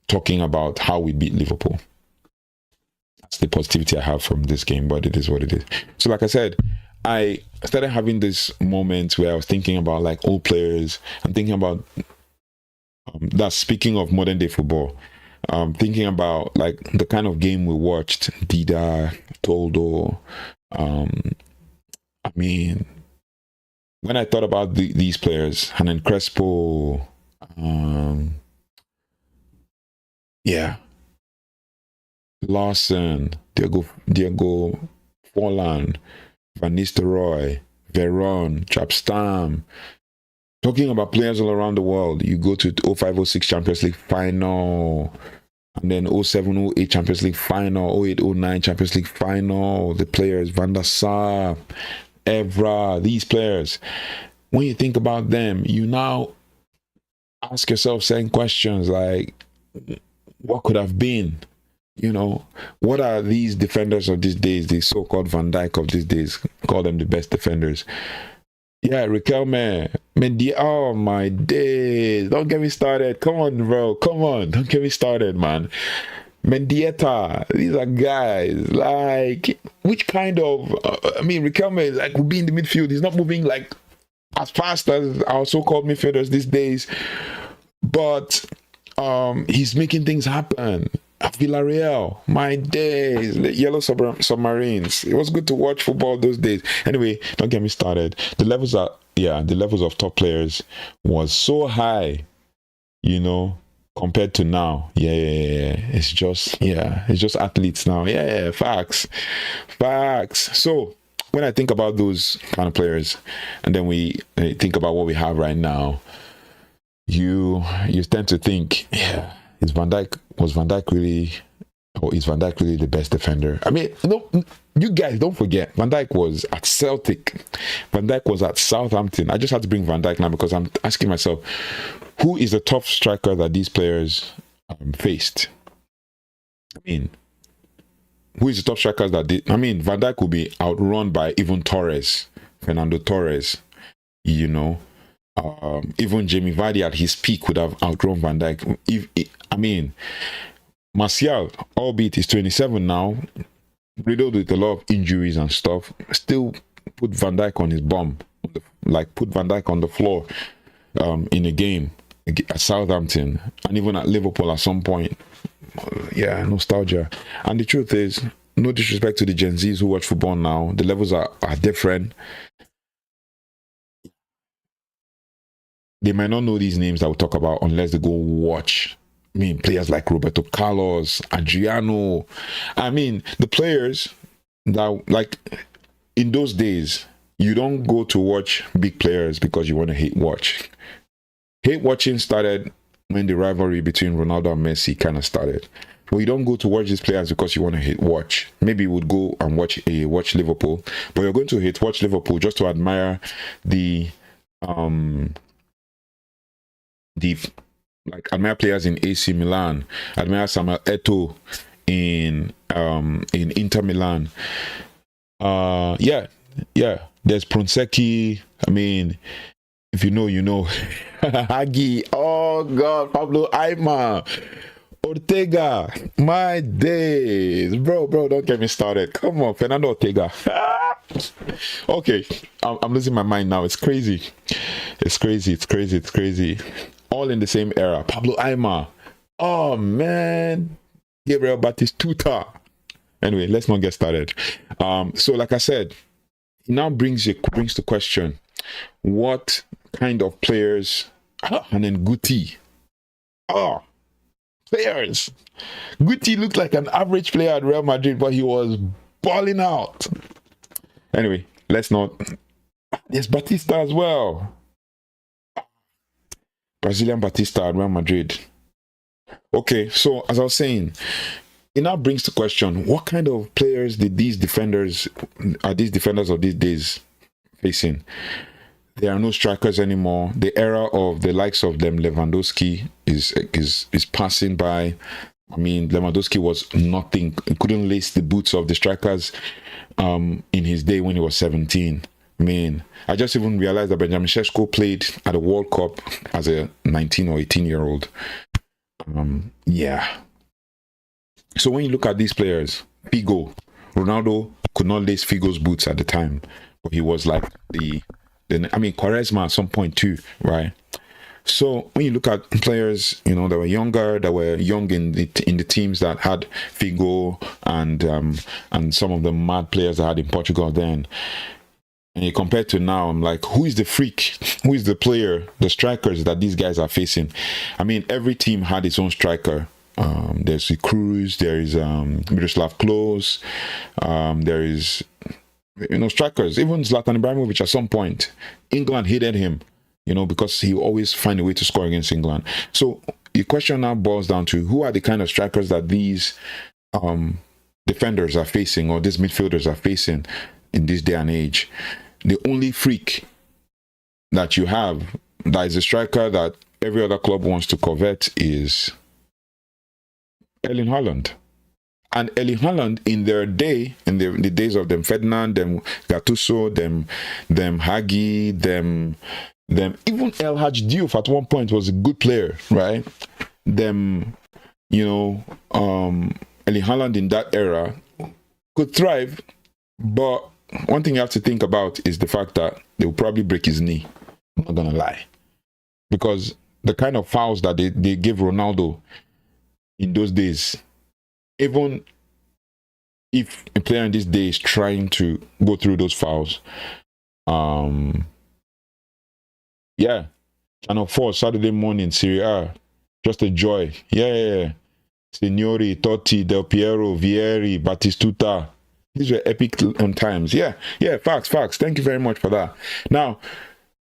talking about how we beat Liverpool. That's the positivity I have from this game, but it is what it is. So like I said, I started having this moment where I was thinking about like old players. I'm thinking about that, speaking of modern day football, thinking about like the kind of game we watched, Dida, Toldo. I mean, when I thought about these players, Hernan Crespo, yeah, Lawson, Diego Forlan, Van Nistelrooy, Veron, Chapstam. Talking about players all around the world, you go to 05-06 Champions League final, and then 07-08 Champions League final, 08-09 Champions League final. The players, Van der Sar, Evra, these players. When you think about them, you now ask yourself certain questions like, what could have been? You know, what are these defenders of these days, the so-called Van Dijk of these days, call them the best defenders? Yeah, Riquelme, Mendy, oh my days, don't get me started. Come on, bro, come on, don't get me started, man. Mendieta, these are guys, like, which kind of, Riquelme, like, will be in the midfield. He's not moving, like, as fast as our so-called midfielders these days, but he's making things happen. At Villarreal, my days, the Yellow Submarines. It was good to watch football those days. Anyway, don't get me started. The levels of top players was so high, you know, compared to now. Yeah. It's just athletes now. Yeah, facts. So when I think about those kind of players, and then we think about what we have right now, you tend to think, yeah, was Van Dijk really, or is Van Dijk really the best defender? I mean, no, you guys don't forget, Van Dijk was at Celtic, Van Dijk was at Southampton. I just had to bring Van Dijk now because I'm asking myself, who is the top striker that these players faced? I mean, who is the top strikers that did? I mean, Van Dijk will be outrun by even Fernando Torres, you know. Even Jamie Vardy at his peak would have outrun Van Dijk. I mean, Martial, albeit he's 27 now, riddled with a lot of injuries and stuff, still put Van Dijk on his bum, like put Van Dijk on the floor in a game at Southampton and even at Liverpool at some point. Yeah, nostalgia. And the truth is, no disrespect to the Gen Zs who watch football now, the levels are different. They might not know these names that we talk about unless they go watch. I mean, players like Roberto Carlos, Adriano. I mean, the players that, like, in those days, you don't go to watch big players because you want to hate watch. Hate watching started when the rivalry between Ronaldo and Messi kind of started. But you don't go to watch these players because you want to hate watch. Maybe you would go and watch Liverpool, but you're going to hate watch Liverpool just to admire admire players in AC Milan, admire Samuel Eto'o in Inter Milan. Yeah. There's Pronseki. I mean, if you know, you know. Hagi. Oh God, Pablo Aimar, Ortega. My days, bro. Don't get me started. Come on, Fernando Ortega. Okay, I'm losing my mind now. It's crazy. It's crazy. All in the same era. Pablo Aimar. Oh man. Gabriel Batistuta. Anyway, let's not get started. So like I said, it now brings the question, what kind of players? And then Guti. Players. Guti looked like an average player at Real Madrid, but he was balling out. Anyway, let's not. There's Batista as well. Brazilian Batista at Real Madrid. Okay, so as I was saying, it now brings the question, what kind of players are these defenders of these days facing? There are no strikers anymore. The era of the likes of them Lewandowski is passing by. I mean, Lewandowski was nothing. He couldn't lace the boots of the strikers in his day when he was 17. I mean, I just even realized that Benjamin Šeško played at a World Cup as a 19 or 18-year-old. Yeah. So when you look at these players, Figo, Ronaldo could not lace Figo's boots at the time, but he was like Quaresma at some point too, right? So when you look at players, you know, that were younger, that were young in the teams that had Figo and some of the mad players that had in Portugal then, and you compare to now, I'm like, who is the freak? Who is the player, the strikers that these guys are facing? I mean, every team had its own striker. There's the Cruz, there is Miroslav Klose, there is, you know, strikers. Even Zlatan Ibrahimovic at some point, England hated him, you know, because he always find a way to score against England. So the question now boils down to, who are the kind of strikers that these defenders are facing, or these midfielders are facing in this day and age? The only freak that you have that is a striker that every other club wants to covet is Erling Haaland. And Erling Haaland in their day, in the days of them Ferdinand, them Gattuso, them Hagi, them even El Hadji Diouf at one point was a good player, right? Them, you know, Erling Haaland in that era could thrive, but one thing you have to think about is the fact that they will probably break his knee. I'm not gonna lie, because the kind of fouls that they gave Ronaldo in those days, even if a player in this day is trying to go through those fouls, yeah, Channel 4 Saturday morning Serie A, just a joy. Yeah. Signori, Totti, Del Piero, Vieri, Batistuta. These were epic times. Yeah, facts. Thank you very much for that. Now,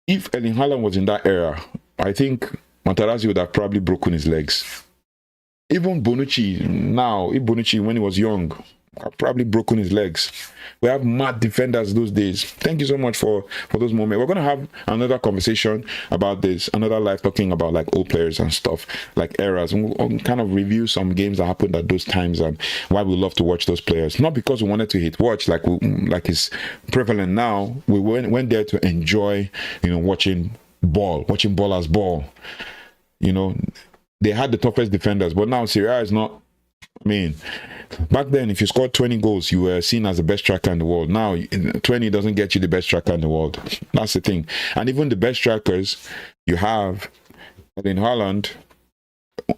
if Erling Haaland was in that era, I think Materazzi would have probably broken his legs. Even Bonucci now, if Bonucci when he was young, probably broken his legs. We have mad defenders those days. Thank you so much for those moments. We're going to have another conversation about this, another live talking about like old players and stuff, like eras. And we'll kind of review some games that happened at those times and why we love to watch those players. Not because we wanted to hit watch like it's prevalent now. We went there to enjoy, watching ball as ball. They had the toughest defenders, but now Serie A is not. I mean, back then, if you scored 20 goals, you were seen as the best striker in the world. Now, 20 doesn't get you the best striker in the world. That's the thing. And even the best strikers, you have in Haaland,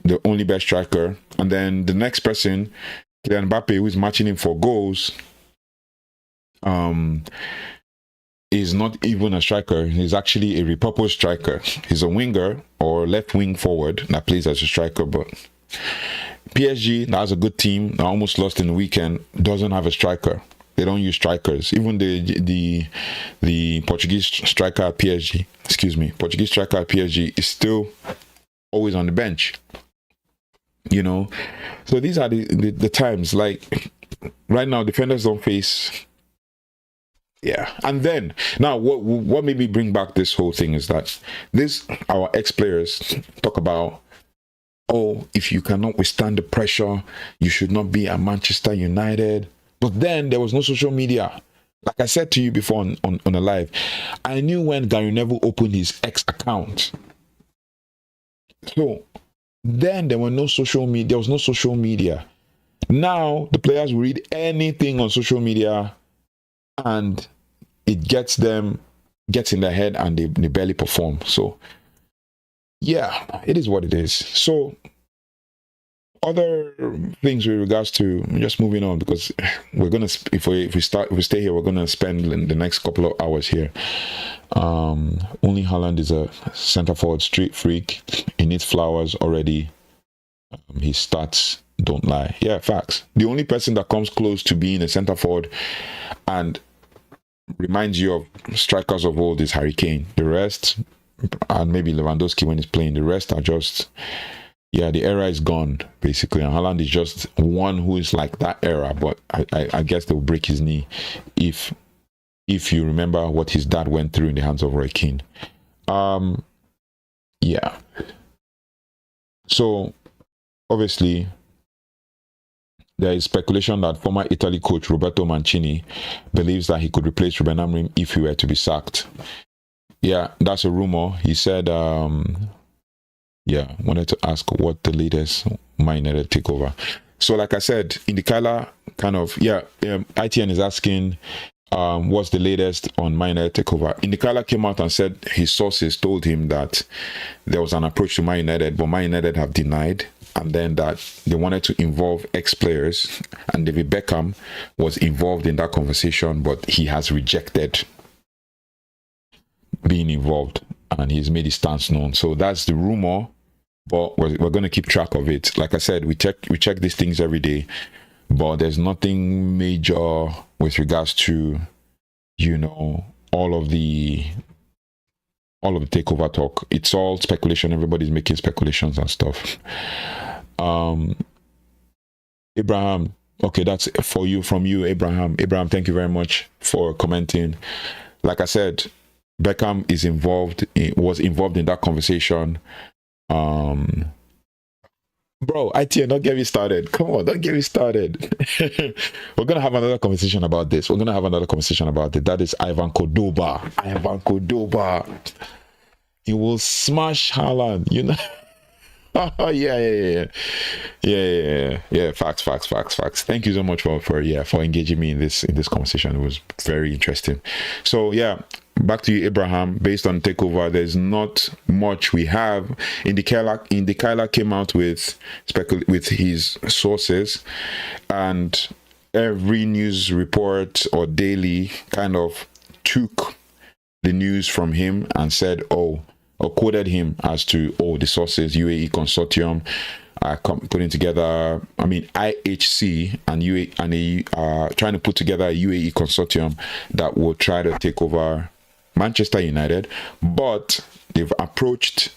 the only best striker, and then the next person, Kylian Mbappe, who is matching him for goals, is not even a striker. He's actually a repurposed striker. He's a winger or left wing forward that plays as a striker, but PSG, that's a good team. They almost lost in the weekend. Doesn't have a striker. They don't use strikers. Even the Portuguese striker at PSG, Portuguese striker at PSG is still always on the bench. So these are the times. Like right now, defenders don't face. Yeah, and then now what made me bring back this whole thing is that our ex-players talk about, if you cannot withstand the pressure, you should not be at Manchester United. But then there was no social media. Like I said to you before on a live, I knew when Gary Neville opened his X account. So then there was no social media. Now the players read anything on social media and it gets in their head and they barely perform. So yeah, it is what it is. So other things with regards to, just moving on, because we're gonna, if we stay here, we're gonna spend the next couple of hours here. Only Haaland is a center forward street freak. He needs flowers already. His stats don't lie. Yeah, facts. The only person that comes close to being a center forward and reminds you of strikers of old is Harry Kane. The rest, and maybe Lewandowski when he's playing, the rest are just, the era is gone, basically. And Haaland is just one who is like that era, but I guess they'll break his knee if you remember what his dad went through in the hands of Roy Keane. So, obviously, there is speculation that former Italy coach Roberto Mancini believes that he could replace Rúben Amorim if he were to be sacked. Yeah, that's a rumor. He said, wanted to ask what the latest Man United takeover. So, like I said, Indicala ITN is asking, what's the latest on Man United takeover? Indicala came out and said his sources told him that there was an approach to Man United, but Man United have denied, and then that they wanted to involve ex-players, and David Beckham was involved in that conversation, but he has rejected being involved, and he's made his stance known. So that's the rumor, but we're going to keep track of it. Like I said, we check these things every day, but there's nothing major with regards to, all of the takeover talk. It's all speculation. Everybody's making speculations and stuff. Abraham, okay, that's for you, from you, Abraham. Abraham, thank you very much for commenting. Like I said, Beckham was involved in that conversation. Bro, ITN, don't get me started. Come on, don't get me started. We're going to have another conversation about this. That is Ivan Cordoba. He will smash Haaland, Yeah. Facts. Thank you so much for engaging me in this conversation. It was very interesting. So yeah, back to you, Abraham. Based on takeover, there's not much we have. Indicala came out with his sources, and every news report or daily kind of took the news from him and said, or quoted him as to, the sources, UAE Consortium, putting together, IHC and UAE, and they are trying to put together a UAE Consortium that will try to take over Manchester United, but they've approached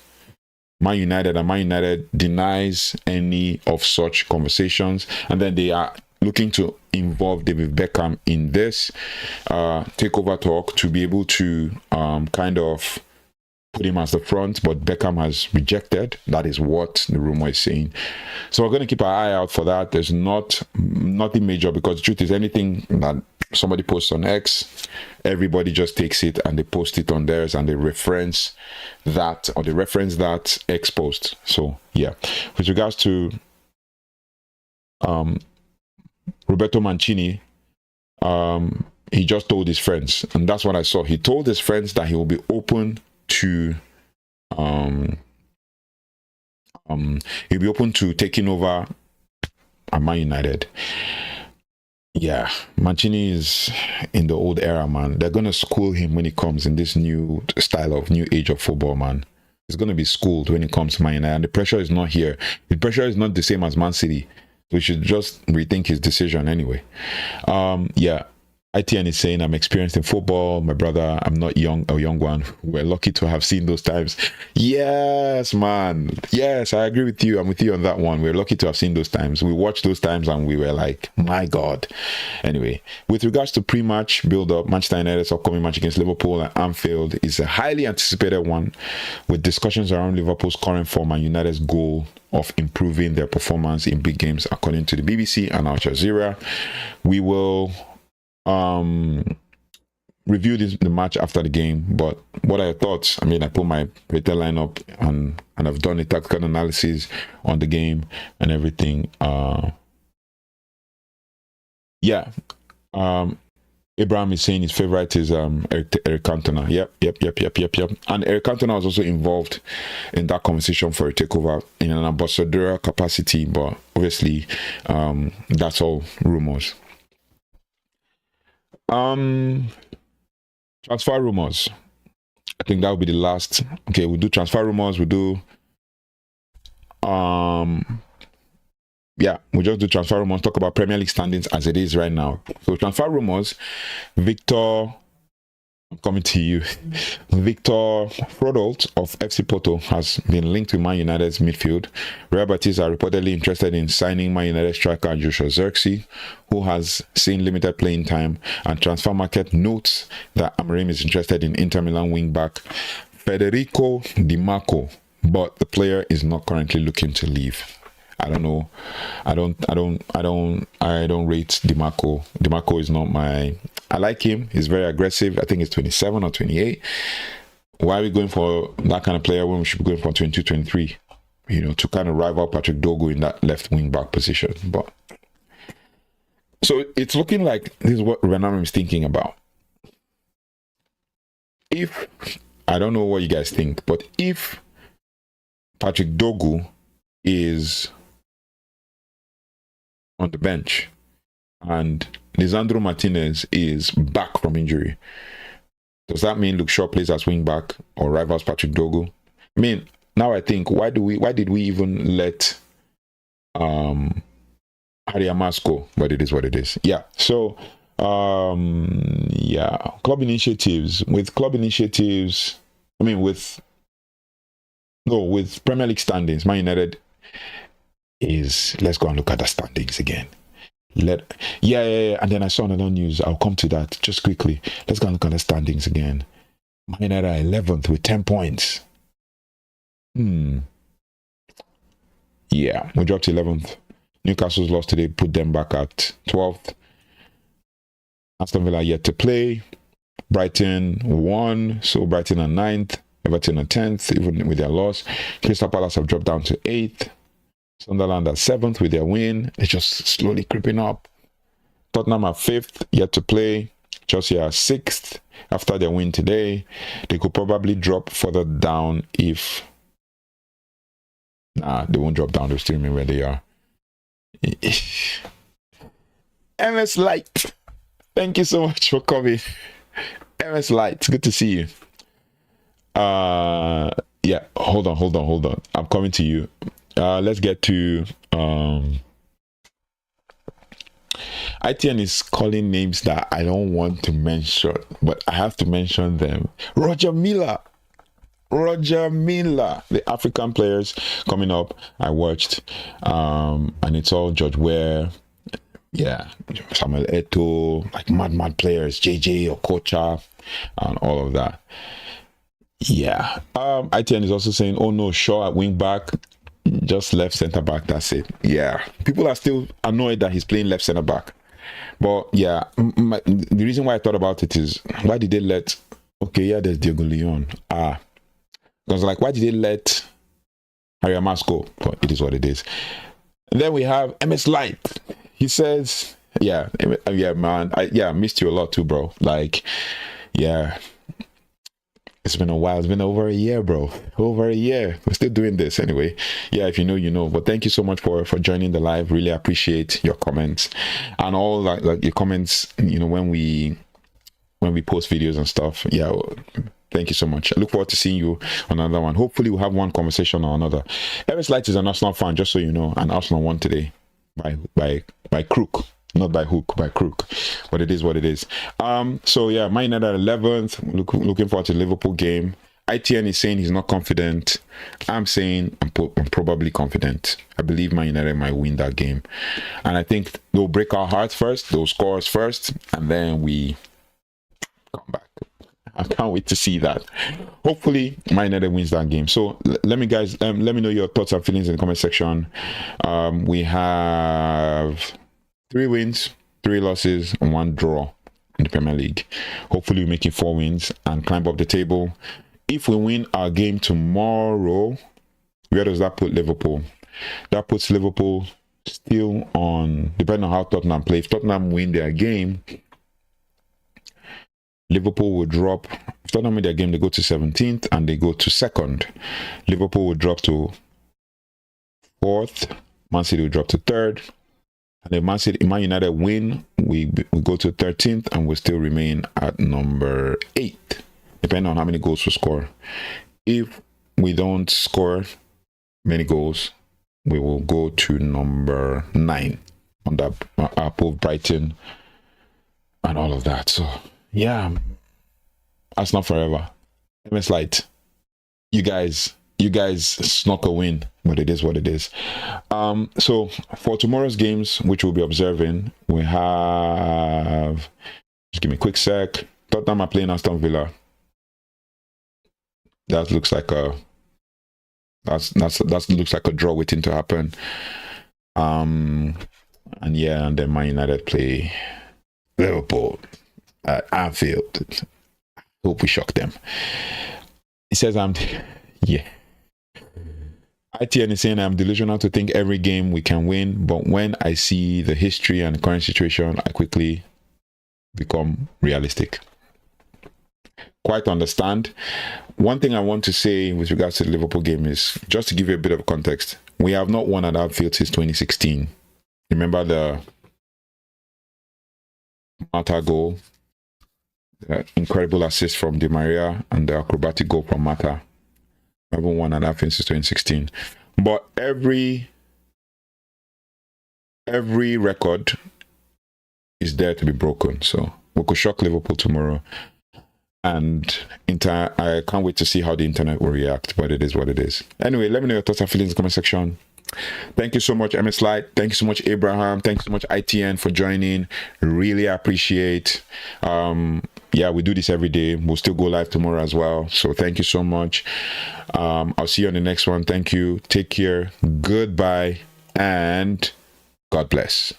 Man United, and Man United denies any of such conversations, and then they are looking to involve David Beckham in this takeover talk to be able to kind of put him as the front, but Beckham has rejected. That is what the rumor is saying. So we're going to keep our eye out for that. There's nothing major, because the truth is, anything that somebody posts on X, everybody just takes it and they post it on theirs, and they reference that, or they reference that X post. So yeah, with regards to Roberto Mancini, he just told his friends, and that's what I saw. He told his friends that he will be open to he'll be open to taking over Man United. Yeah, Mancini is in the old era, man. They're gonna school him when he comes in this new style of new age of football, man. He's gonna be schooled when it comes to Man United, and the pressure is not here. The pressure is not the same as Man City. We should just rethink his decision anyway. Yeah. ITN is saying, I'm experienced in football. My brother, I'm not a young one. We're lucky to have seen those times. Yes, man. Yes, I agree with you. I'm with you on that one. We're lucky to have seen those times. We watched those times and we were like, my God. Anyway, with regards to pre-match build-up, Manchester United's upcoming match against Liverpool at Anfield is a highly anticipated one, with discussions around Liverpool's current form and United's goal of improving their performance in big games, according to the BBC and Al Jazeera. We will review the match after the game, but what are your thoughts? I mean, I put my rated lineup and I've done a tactical analysis on the game and everything. Yeah. Abraham is saying his favorite is Eric Cantona. Yep. And Eric Cantona was also involved in that conversation for a takeover in an ambassadorial capacity, but obviously that's all rumors. Transfer rumors. I think that will be the last. Okay, we'll do transfer rumors. We'll do yeah, we'll just do transfer rumors, talk about Premier League standings as it is right now. So transfer rumors, Victor, I'm coming to you. Victor Frodolt of FC Porto has been linked to Man United's midfield. Real Betis are reportedly interested in signing Man United striker Joshua Zirkzee, who has seen limited playing time, and Transfer Market notes that Amorim is interested in Inter Milan wing-back Federico Di Marco, but the player is not currently looking to leave. I don't know. I don't rate Di Marco. Di Marco is not my. I like him. He's very aggressive. I think he's 27 or 28. Why are we going for that kind of player when we should be going for 22, 23? You know, to kind of rival Patrick Dogu in that left wing back position. But so it's looking like this is what Rúben Amorim is thinking about. If I don't know what you guys think, but if Patrick Dogu is on the bench and Lisandro Martinez is back from injury, does that mean Luke Shaw plays as wing back or rivals Patrick Dogu? I mean, now I think, why did we even let Harry Amas go? But it is what it is. Yeah. So yeah, club initiatives. With Premier League standings, Man United is, let's go and look at the standings again. And then I saw another news. I'll come to that just quickly. Let's go and look at the standings again. Man United are 11th with 10 points. Yeah, we dropped to 11th. Newcastle's lost today, put them back at 12th. Aston Villa yet to play. Brighton won, so Brighton are 9th. Everton are 10th, even with their loss. Crystal Palace have dropped down to 8th. Sunderland are 7th with their win. They're just slowly creeping up. Tottenham are 5th, yet to play. Chelsea are 6th after their win today. They could probably drop further down if... Nah, they won't drop down. They'll still remain where they are. MS Light, thank you so much for coming. MS Light, good to see you. Yeah, hold on. I'm coming to you. Let's get to ITN is calling names that I don't want to mention, but I have to mention them. Roger Miller. Roger Milla, the African players coming up. I watched, and it's all George Ware, Samuel Eto'o, like mad players, JJ Okocha, and all of that. Yeah. ITN is also saying, oh no, Shaw at wing back, just left center back. That's it. Yeah. People are still annoyed that he's playing left center back. But yeah, the reason why I thought about it is, why did they let, there's Diego Leon. Because like, why did they let Harry Amas go? But it is what it is. And then we have MS Light. He says, man, I missed you a lot too, bro. Like, yeah, it's been a while. It's been over a year, bro. Over a year. We're still doing this anyway. Yeah, if you know, you know. But thank you so much for joining the live. Really appreciate your comments and all like your comments. You know, when we post videos and stuff. Yeah. Thank you so much. I look forward to seeing you on another one. Hopefully we'll have one conversation or another. MS Light is an Arsenal fan, just so you know, and Arsenal won today by crook, not by hook, by crook. But it is what it is. So yeah, Man United 11th. Looking forward to the Liverpool game. ITN is saying he's not confident. I'm saying I'm probably confident. I believe Man United might win that game, and I think they'll break our hearts first. They'll score us first, and then we come back. I can't wait to see that. Hopefully, Man United wins that game. So let me know your thoughts and feelings in the comment section. We have 3 wins, 3 losses, and 1 draw in the Premier League. Hopefully, we're making 4 wins and climb up the table. If we win our game tomorrow, where does that put Liverpool? That puts Liverpool still on, depending on how Tottenham play. If Tottenham win their game, Liverpool will drop. If Tottenham win their game, they go to 17th and they go to 2nd. Liverpool will drop to 4th. Man City will drop to 3rd. And if Man United win, we go to 13th and we still remain at number 8, depending on how many goals we score. If we don't score many goals, we will go to number 9 on that above Brighton and all of that. So yeah, that's not forever. MS Light, you guys snuck a win, but it is what it is. So for tomorrow's games, which we'll be observing, we have, just give me a quick sec. Tottenham are playing Aston Villa. That looks like a draw waiting to happen. And then Man United play Liverpool at Anfield. Hope we shock them. It says ITN is saying I'm delusional to think every game we can win, but when I see the history and the current situation, I quickly become realistic. Quite understand. One thing I want to say with regards to the Liverpool game is, just to give you a bit of context, we have not won at Anfield since 2016. Remember the Mata goal, the incredible assist from Di Maria, and the acrobatic goal from Mata. We haven't won at Anfield since 2016. But every record is there to be broken. So we could shock Liverpool tomorrow. And I can't wait to see how the internet will react, but it is what it is. Anyway, let me know your thoughts and feelings in the comment section. Thank you so much, MS Light. Thank you so much, Abraham. Thank you so much, ITN, for joining. Really appreciate. We do this every day. We'll still go live tomorrow as well. So thank you so much. I'll see you on the next one. Thank you. Take care. Goodbye. And God bless.